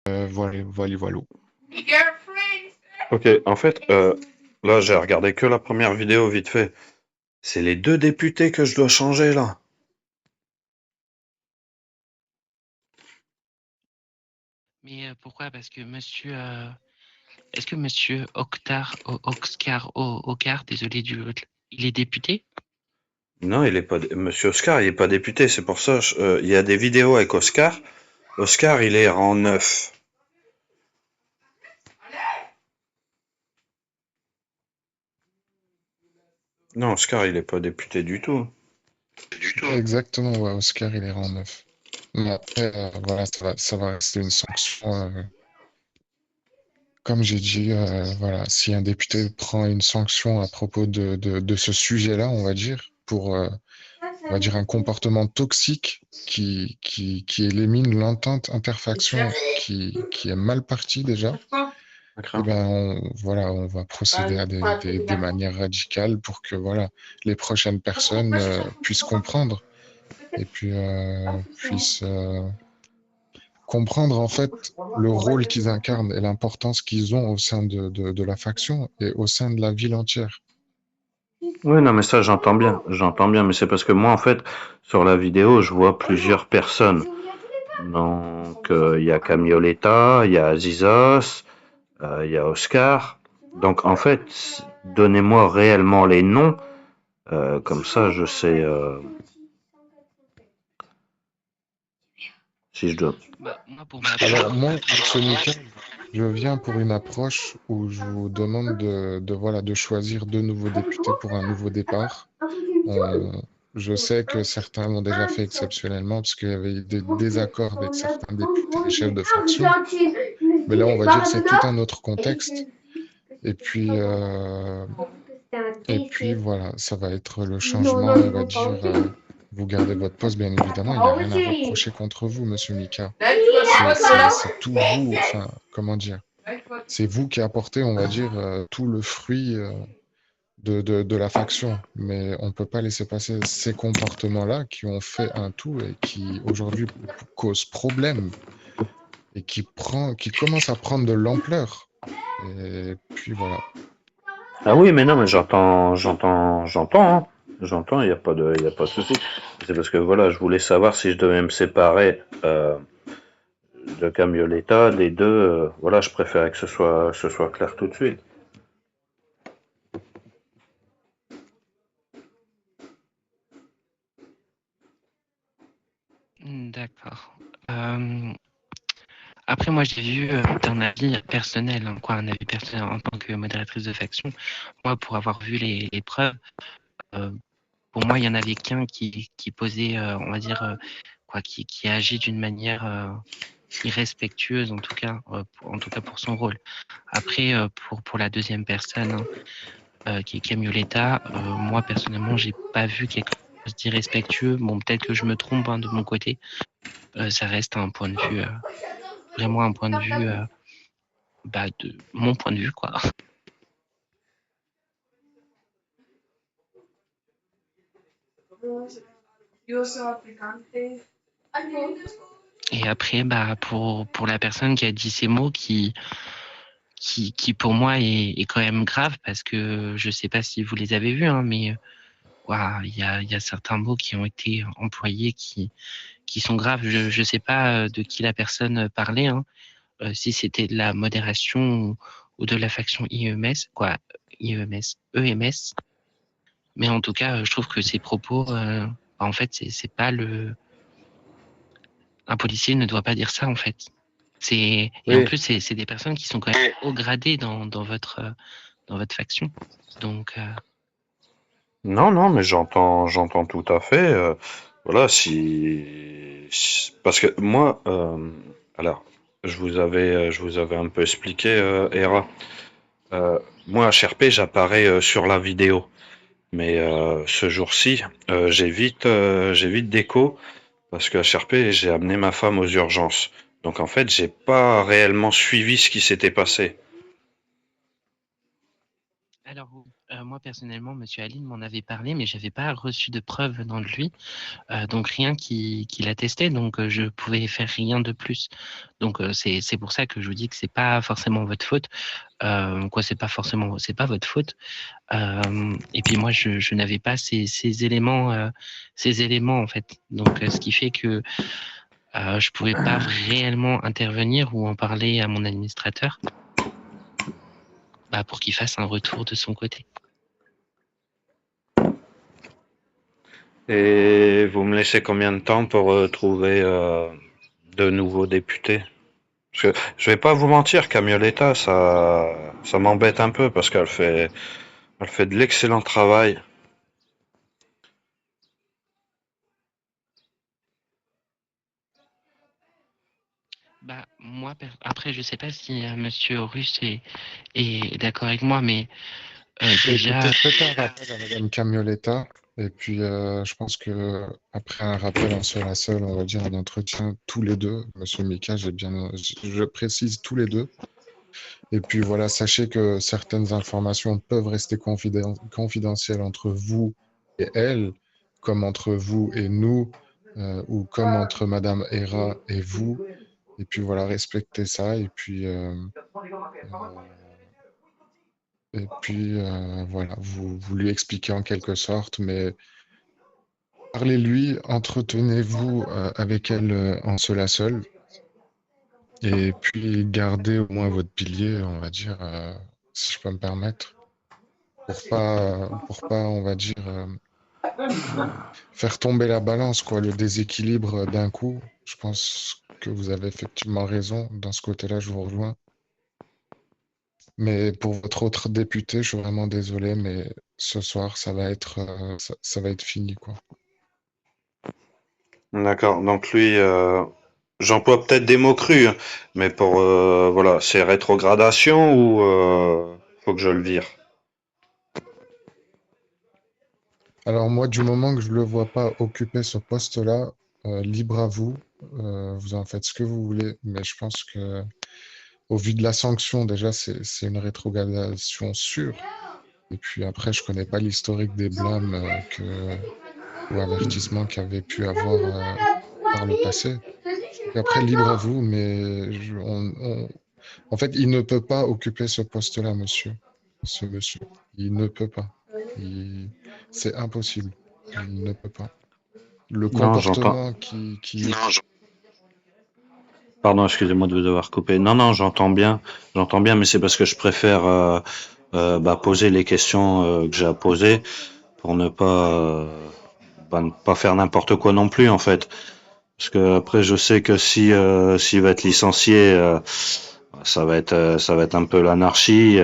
Voilà, voilà, voilà. Ok, en fait, là, j'ai regardé que la première vidéo vite fait. C'est les deux députés que je dois changer là. Mais pourquoi? Parce que monsieur, est-ce que monsieur Oscar, désolé il est député? Non, il est pas. Monsieur Oscar, il est pas député. C'est pour ça. Il y a des vidéos avec Oscar. Oscar, il est rang 9. Non, Oscar, il est pas député du tout. Exactement, ouais, Oscar, il est rang 9. Mais après, voilà, ça va rester une sanction. Comme j'ai dit, voilà, si un député prend une sanction à propos de ce sujet-là, on va dire, pour, on va dire, un comportement toxique qui élimine l'entente interfaction qui est mal partie déjà, eh ben, voilà, on va procéder à des manières radicales pour que, voilà, les prochaines personnes puissent comprendre et puis puissent comprendre en fait le rôle qu'ils incarnent et l'importance qu'ils ont au sein de la faction et au sein de la ville entière. Oui, non, mais ça, j'entends bien, mais c'est parce que moi, en fait, sur la vidéo, je vois plusieurs personnes. Donc, il y a Camioletta, il y a Azizos, il y a Oscar. Donc, en fait, donnez-moi réellement les noms, comme ça, je sais si je dois. Bah, moi, pour ma Alors part, moi, ce Mika, je viens pour une approche où je vous demande voilà, de choisir deux nouveaux députés pour un nouveau départ. On- je sais que certains l'ont déjà fait exceptionnellement parce qu'il y avait eu des désaccords avec certains députés chefs de faction. Mais là, on va dire c'est tout un autre contexte. Et puis, voilà, ça va être le changement, on va dire. Vous gardez votre poste, bien évidemment. Il n'y a rien à reprocher contre vous, Monsieur Mika. C'est tout vous, enfin, comment dire? C'est vous qui apportez, on va dire, tout le fruit de la faction. Mais on ne peut pas laisser passer ces comportements-là qui ont fait un tout et qui aujourd'hui causent problème et qui commencent à prendre de l'ampleur. Et puis voilà. Ah oui, mais non, mais j'entends, hein. J'entends, il y a pas de souci. C'est parce que voilà, je voulais savoir si je devais me séparer de Camioletta, les deux. Voilà, je préférais que ce soit clair tout de suite. d'accord. Euh, Après, moi, j'ai vu d'un avis personnel, hein, quoi, un avis personnel en tant que modératrice de faction. Moi, pour avoir vu les preuves, euh, pour moi, il y en avait qu'un qui posait, on va dire, quoi, qui agit d'une manière irrespectueuse, en tout cas pour son rôle. Après, pour la deuxième personne, hein, qui est Camioletta, moi, personnellement, j'ai pas vu quelque chose d'irrespectueux. Bon, peut-être que je me trompe hein, de mon côté. Ça reste un point de vue, vraiment un point de vue, bah, de mon point de vue, quoi. Et après, bah, pour la personne qui a dit ces mots, qui pour moi est quand même grave, parce que je sais pas si vous les avez vus, hein, mais ouah, il y a certains mots qui ont été employés qui sont graves. Je sais pas de qui la personne parlait, hein, si c'était de la modération ou de la faction IEMS, quoi, IEMS, EMS. Mais en tout cas, je trouve que ces propos, en fait, c'est pas le. Un policier ne doit pas dire ça, en fait. Et en Oui. plus, c'est des personnes qui sont quand même haut gradées dans votre faction. Donc, Non, non, mais j'entends tout à fait. Voilà, parce que moi, alors, je vous avais un peu expliqué, Hera. Moi, à HRP, j'apparais sur la vidéo, mais ce jour-ci, j'ai vite d'écho parce que à HRP, j'ai amené ma femme aux urgences. Donc en fait, j'ai pas réellement suivi ce qui s'était passé. alors, Moi, personnellement, Monsieur Aline m'en avait parlé, mais j'avais pas reçu de preuves venant de lui. Donc rien qui l'attestait, donc je pouvais faire rien de plus. Donc c'est pour ça que je vous dis que c'est pas forcément votre faute. C'est pas votre faute. Et puis moi je n'avais pas ces éléments en fait. Donc ce qui fait que je pouvais pas réellement intervenir ou en parler à mon administrateur, pour qu'il fasse un retour de son côté. Et vous me laissez combien de temps pour trouver de nouveaux députés? Parce que je vais pas vous mentir, Camioletta, ça m'embête un peu parce elle fait de l'excellent travail. Moi, après, je sais pas si Monsieur Russe est d'accord avec moi, mais déjà. Écoutez, faites un rappel à Madame Camioletta. Et puis, je pense que après un rappel en seul à seul, on va dire un entretien tous les deux, Monsieur Mika, je précise tous les deux. Et puis voilà, sachez que certaines informations peuvent rester confidentielles entre vous et elle, comme entre vous et nous, ou comme entre Madame Hera et vous. Et puis voilà, respectez ça. Voilà, vous lui expliquez en quelque sorte, mais parlez-lui, entretenez-vous avec elle en seul à seul. Et puis gardez au moins votre pilier, on va dire, si je peux me permettre, pour pas, on va dire, faire tomber la balance, quoi, le déséquilibre d'un coup. Je pense que vous avez effectivement raison. Dans ce côté-là, je vous rejoins. Mais pour votre autre député, je suis vraiment désolé, mais ce soir, ça va être fini, quoi. D'accord. Donc lui, j'emploie peut-être des mots crus, hein, mais pour voilà, c'est rétrogradation ou faut que je le vire. Alors moi, du moment que je ne le vois pas occuper ce poste-là, libre à vous. Vous en faites ce que vous voulez, mais je pense que au vu de la sanction, déjà, c'est une rétrogradation sûre. Et puis après, je connais pas l'historique des blâmes ou avertissements qu'il y avait pu avoir par le passé. Donc après, libre à vous, mais en fait, il ne peut pas occuper ce poste-là, monsieur. Ce monsieur. Il ne peut pas. Il- C'est impossible. Il ne peut pas. Le Non, j'entends. comportement qui... Pardon, excusez-moi de vous avoir coupé. Non, non, j'entends bien, mais c'est parce que je préfère poser les questions que j'ai à poser pour ne pas faire n'importe quoi non plus en fait. Parce que après, je sais que si s'il va être licencié, ça va être un peu l'anarchie.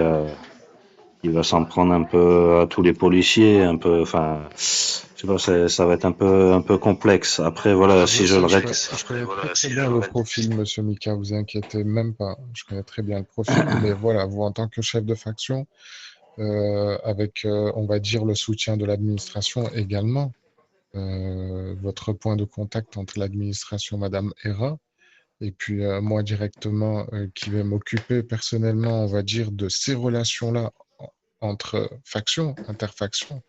Il va s'en prendre un peu à tous les policiers, un peu, enfin, je sais pas, ça va être un peu complexe. Après, voilà, Je si je le sais, règle. je connais très très bien le profil, monsieur Mika, vous inquiétez même pas. Je connais très bien le profil, mais voilà, vous en tant que chef de faction, avec, on va dire, le soutien de l'administration également, votre point de contact entre l'administration, Madame Hera, et puis moi directement, qui vais m'occuper personnellement, on va dire, de ces relations-là entre factions, interfactions.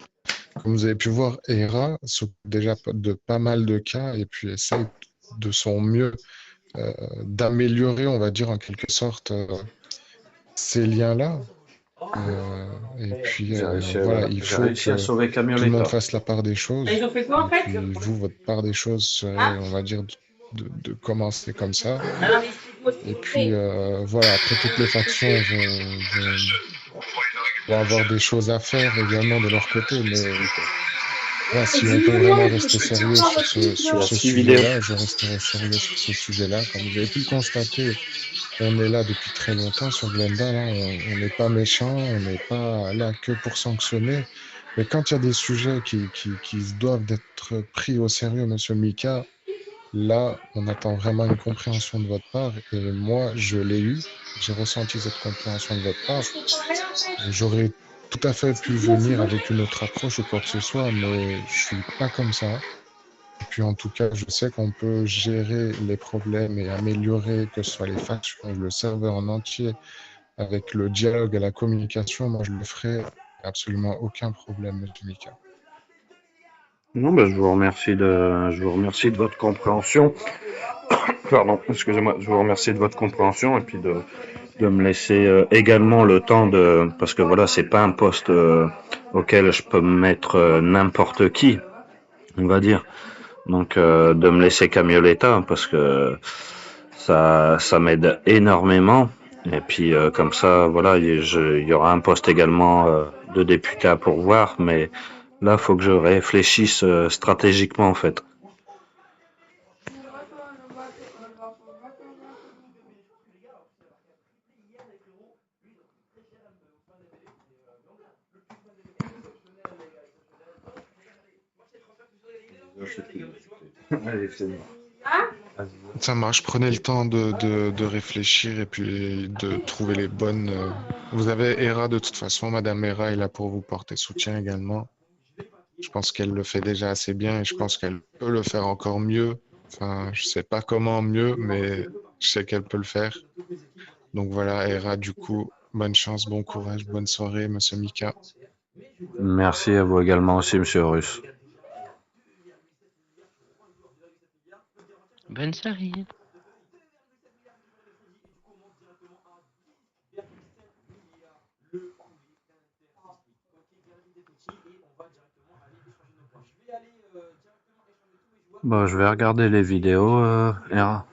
Comme vous avez pu voir, Hera s'occupe déjà de pas mal de cas et puis essaye de son mieux d'améliorer, on va dire, en quelque sorte, ces liens-là. Et puis, voilà, il J'ai faut réussi à que sauver tout le monde Camioletta. fasse la part des choses. Et puis, vous, votre part des choses serait, on va dire, de commencer comme ça. Et puis, voilà, après, toutes les factions vont avoir des choses à faire également de leur côté. Mais voilà, si on peut vraiment rester sérieux sur Il y a ce 6 vidéos. sujet-là, je resterai sérieux sur ce sujet-là. Comme vous avez pu le constater, on est là depuis très longtemps sur Glendale, hein. On n'est pas méchant, on n'est pas là que pour sanctionner. Mais quand il y a des sujets qui se doivent d'être pris au sérieux, monsieur Mika, là, on attend vraiment une compréhension de votre part. Et moi, je l'ai eu. J'ai ressenti cette compréhension de votre part. J'aurais tout à fait pu venir avec une autre approche ou quoi que ce soit, mais je suis pas comme ça. Et puis en tout cas, je sais qu'on peut gérer les problèmes et améliorer, que ce soit les factions ou le serveur en entier, avec le dialogue et la communication. Moi, je le ferai Absolument aucun problème, monsieur Mika. Non, ben, je vous remercie de votre compréhension. Pardon, excusez-moi. Je vous remercie de votre compréhension et puis de me laisser également le temps de, parce que voilà, c'est pas un poste auquel je peux mettre n'importe qui, on va dire. Donc, de me laisser Camioletta parce que ça m'aide énormément. Et puis, comme ça, voilà, il y aura un poste également de député à pourvoir, mais là, faut que je réfléchisse stratégiquement en fait. Allez, c'est bon. Ça marche, prenez le temps de réfléchir et puis de trouver les bonnes. Vous avez Hera de toute façon, Madame Hera est là pour vous porter soutien également. Je pense qu'elle le fait déjà assez bien et je pense qu'elle peut le faire encore mieux. Enfin, je sais pas comment mieux, mais je sais qu'elle peut le faire. Donc voilà, Hera, du coup, bonne chance, bon courage, bonne soirée, Monsieur Mika. Merci à vous également aussi, Monsieur Russe. Bonne soirée. Bon, je vais regarder les vidéos, Hera.